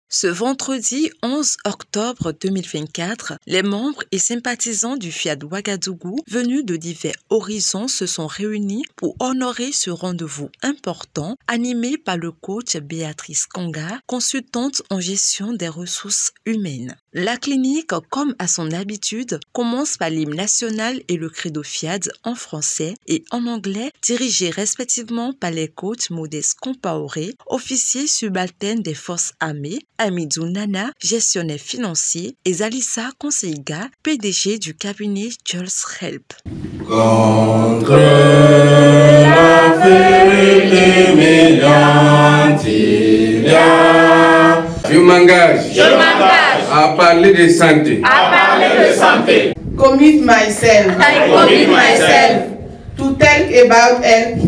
Ce vendredi 11 octobre 2024, les membres et sympathisants du FIAD Ouagadougou venus de divers horizons se sont réunis pour honorer ce rendez-vous important animé par le coach Béatrice Konga, consultante en gestion des ressources humaines. La clinique, comme à son habitude, commence par l'hymne national et le credo FIAD en français et en anglais, dirigés respectivement par les coachs Modeste Compaoré, officier subalterne des forces armées, Amidou Nana, gestionnaire financier, et Zalissa Konseiga, PDG du cabinet Jules Help. Contre la vérité médiante, je m'engage à parler de santé. Commit myself. To tell about health.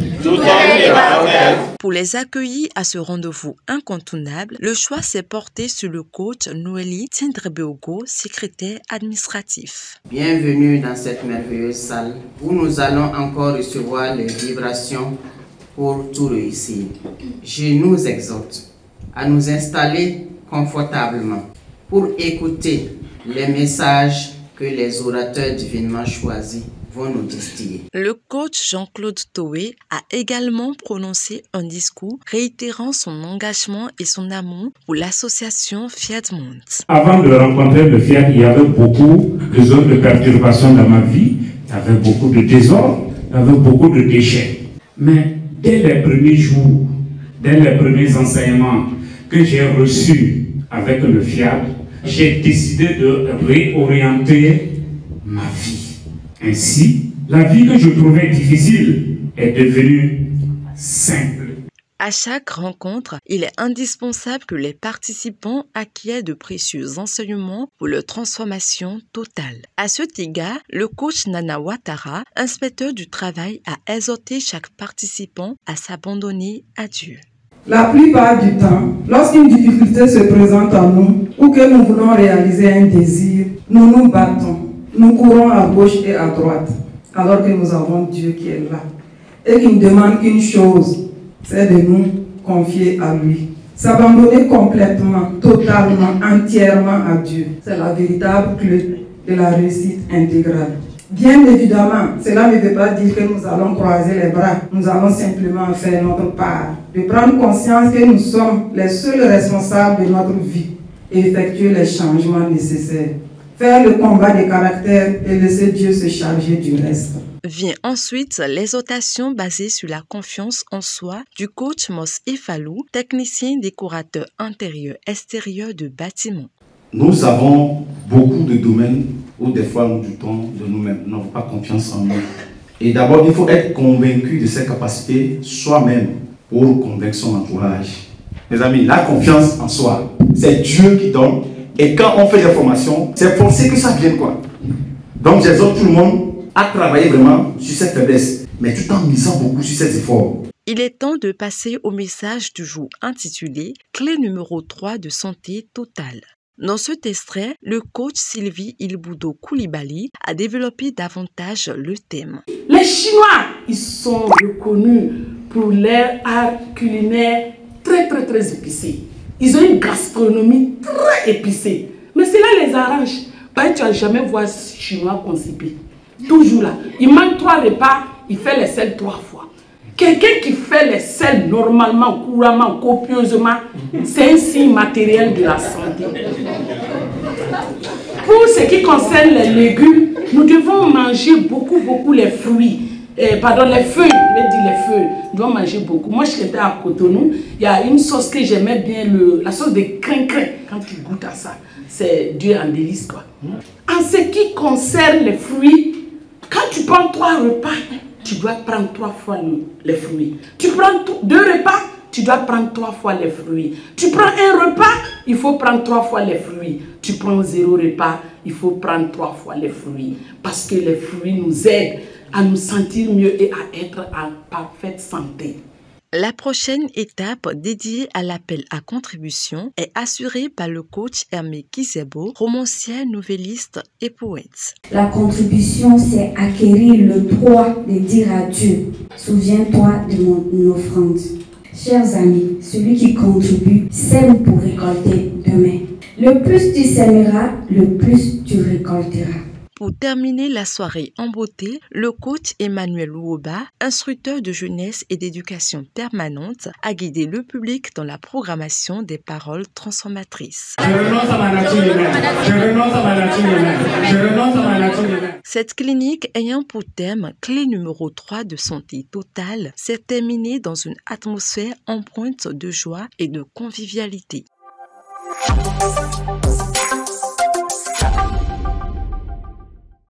Pour les accueillir à ce rendez-vous incontournable, le choix s'est porté sur le coach Noélie Tindrebeogo, secrétaire administratif. Bienvenue dans cette merveilleuse salle où nous allons encore recevoir les vibrations pour tout réussir. Je nous exhorte à nous installer confortablement pour écouter les messages que les orateurs divinement choisis vont nous distiller. Le coach Jean-Claude Toé a également prononcé un discours réitérant son engagement et son amour pour l'association Fiat Monde. Avant de rencontrer le Fiat, il y avait beaucoup de zones de perturbation dans ma vie, il y avait beaucoup de désordre, il y avait beaucoup de déchets. Mais dès les premiers jours, dès les premiers enseignements que j'ai reçus avec le Fiat, j'ai décidé de réorienter ma vie. Ainsi, la vie que je trouvais difficile est devenue simple. À chaque rencontre, il est indispensable que les participants acquièrent de précieux enseignements pour leur transformation totale. À cet égard, le coach Nana Ouattara, inspecteur du travail, a exhorté chaque participant à s'abandonner à Dieu. La plupart du temps, lorsqu'une difficulté se présente à nous ou que nous voulons réaliser un désir, nous nous battons. Nous courons à gauche et à droite, alors que nous avons Dieu qui est là et qui ne demande qu'une chose, c'est de nous confier à lui. S'abandonner complètement, totalement, entièrement à Dieu. C'est la véritable clé de la réussite intégrale. Bien évidemment, cela ne veut pas dire que nous allons croiser les bras. Nous allons simplement faire notre part. De prendre conscience que nous sommes les seuls responsables de notre vie et effectuer les changements nécessaires. Faire le combat des caractères et laisser Dieu se charger du reste. Vient ensuite l'exhortation basée sur la confiance en soi du coach Mos Efalou, technicien décorateur intérieur-extérieur de bâtiments. Nous avons beaucoup de domaines où des fois nous doutons de nous-mêmes, nous n'avons pas confiance en nous. Et d'abord, il faut être convaincu de ses capacités soi-même pour convaincre son entourage. Mes amis, la confiance en soi, c'est Dieu qui donne. Et quand on fait des formations, c'est forcé que ça vienne quoi. Donc j'exhorte tout le monde à travailler vraiment sur cette faiblesse, mais tout en misant beaucoup sur ses efforts. Il est temps de passer au message du jour intitulé « Clé numéro 3 de santé totale ». Dans cet extrait, le coach Sylvie Ilboudo Koulibaly a développé davantage le thème. Les Chinois, ils sont reconnus pour leur art culinaire très épicé. Ils ont une gastronomie très épicée. Mais cela les arrange. Ben, tu n'as jamais vu un Chinois constipé. Toujours là. Il mange 3 repas, il fait les sels 3 fois. Quelqu'un qui fait les sels normalement, couramment, copieusement, c'est un signe matériel de la santé. Pour ce qui concerne les légumes, nous devons manger beaucoup les fruits. Les feuilles, je vais dire les feuilles, nous devons manger beaucoup. Moi, j'étais à Cotonou, il y a une sauce que j'aimais bien, la sauce de crin-crin. Quand tu goûtes à ça, c'est Dieu en délice, quoi. En ce qui concerne les fruits, quand tu prends 3 repas, tu dois prendre 3 fois les fruits. Tu prends 2 repas, tu dois prendre 3 fois les fruits. Tu prends un repas, il faut prendre 3 fois les fruits. Tu prends 0 repas, il faut prendre 3 fois les fruits. Parce que les fruits nous aident à nous sentir mieux et à être en parfaite santé. La prochaine étape dédiée à l'appel à contribution est assurée par le coach Hermé Kizebo, romancier, novelliste et poète. La contribution, c'est acquérir le droit de dire à Dieu, souviens-toi de mon offrande. Chers amis, celui qui contribue sème pour récolter demain. Le plus tu sèmeras, le plus tu récolteras. Pour terminer la soirée en beauté, le coach Emmanuel Ouoba, instructeur de jeunesse et d'éducation permanente, a guidé le public dans la programmation des paroles transformatrices. Je renonce à ma nature humaine. Je renonce à ma nature humaine. Je renonce à ma nature humaine. Cette clinique ayant pour thème clé numéro 3 de santé totale s'est terminée dans une atmosphère empreinte de joie et de convivialité.